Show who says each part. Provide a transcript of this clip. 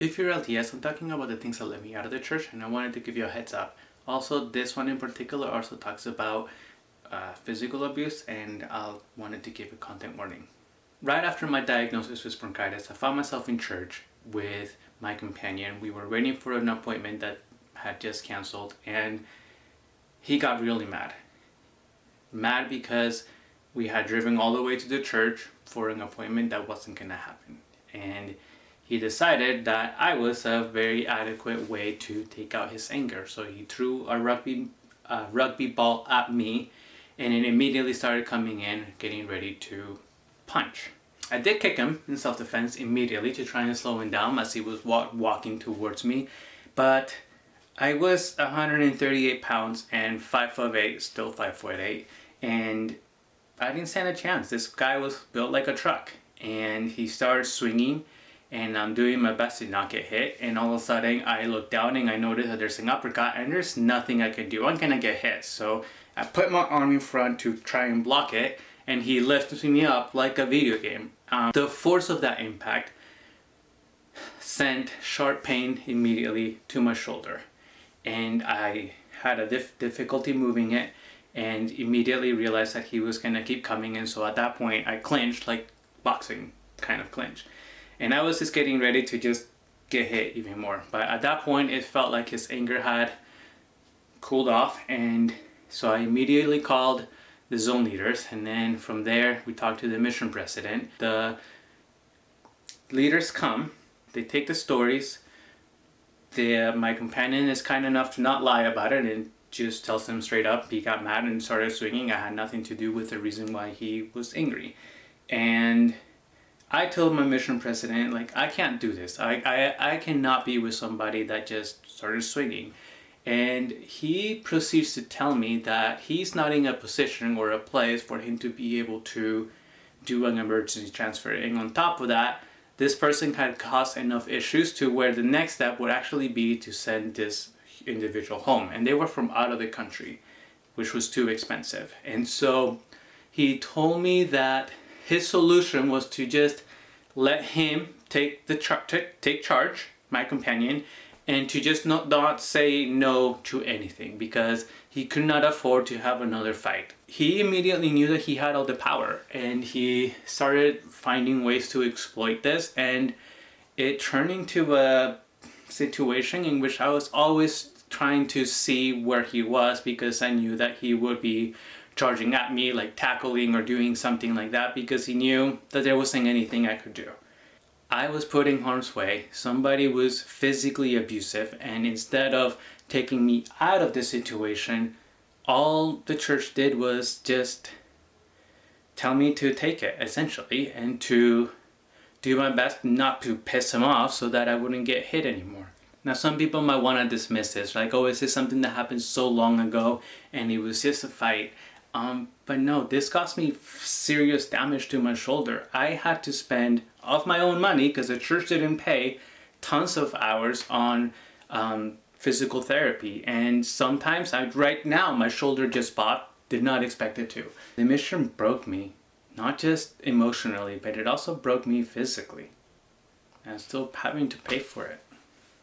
Speaker 1: If you're LDS, I'm talking about the things that let me out of the church, and I wanted to give you a heads up. Also, this one in particular also talks about physical abuse, and I wanted to give a content warning. Right after my diagnosis with bronchitis, I found myself in church with my companion. We were waiting for an appointment that had just canceled, and he got really mad. Mad because we had driven all the way to the church for an appointment that wasn't going to happen. And he decided that I was a very adequate way to take out his anger. So he threw a rugby ball at me, and it immediately started coming in, getting ready to punch. I did kick him in self-defense immediately to try and slow him down as he was walking towards me. But I was 138 pounds and 5'8", still 5'8", and I didn't stand a chance. This guy was built like a truck, and he started swinging, and I'm doing my best to not get hit, and all of a sudden I look down and I notice that there's an uppercut and there's nothing I can do. I'm gonna get hit. So I put my arm in front to try and block it, and he lifts me up like a video game. The force of that impact sent sharp pain immediately to my shoulder, and I had a difficulty moving it, and immediately realized that he was gonna keep coming. And so at that point I clinched, like boxing kind of clinch, and I was just getting ready to just get hit even more. But at that point it felt like his anger had cooled off, and so I immediately called the zone leaders, and then from there we talked to the mission president. The leaders come, they take the stories. My companion is kind enough to not lie about it and just tells them straight up he got mad and started swinging. I had nothing to do with the reason why he was angry. And I told my mission president, like, I can't do this. I cannot be with somebody that just started swinging. And he proceeds to tell me that he's not in a position or a place for him to be able to do an emergency transfer. And on top of that, this person had caused enough issues to where the next step would actually be to send this individual home. And they were from out of the country, which was too expensive. And so he told me that his solution was to just let him take charge, my companion, and to just not say no to anything, because he could not afford to have another fight. He immediately knew that he had all the power, and he started finding ways to exploit this, and it turned into a situation in which I was always trying to see where he was, because I knew that he would be charging at me, like tackling or doing something like that, because he knew that there wasn't anything I could do. I was put in harm's way. Somebody was physically abusive, and instead of taking me out of the situation, all the church did was just tell me to take it, essentially, and to do my best not to piss him off so that I wouldn't get hit anymore. Now, some people might want to dismiss this, like, oh, is this something that happened so long ago and it was just a fight? But no, this caused me serious damage to my shoulder. I had to spend, of my own money, because the church didn't pay, tons of hours on physical therapy. And sometimes, right now, my shoulder just popped, did not expect it to. The mission broke me, not just emotionally, but it also broke me physically. And I'm still having to pay for it.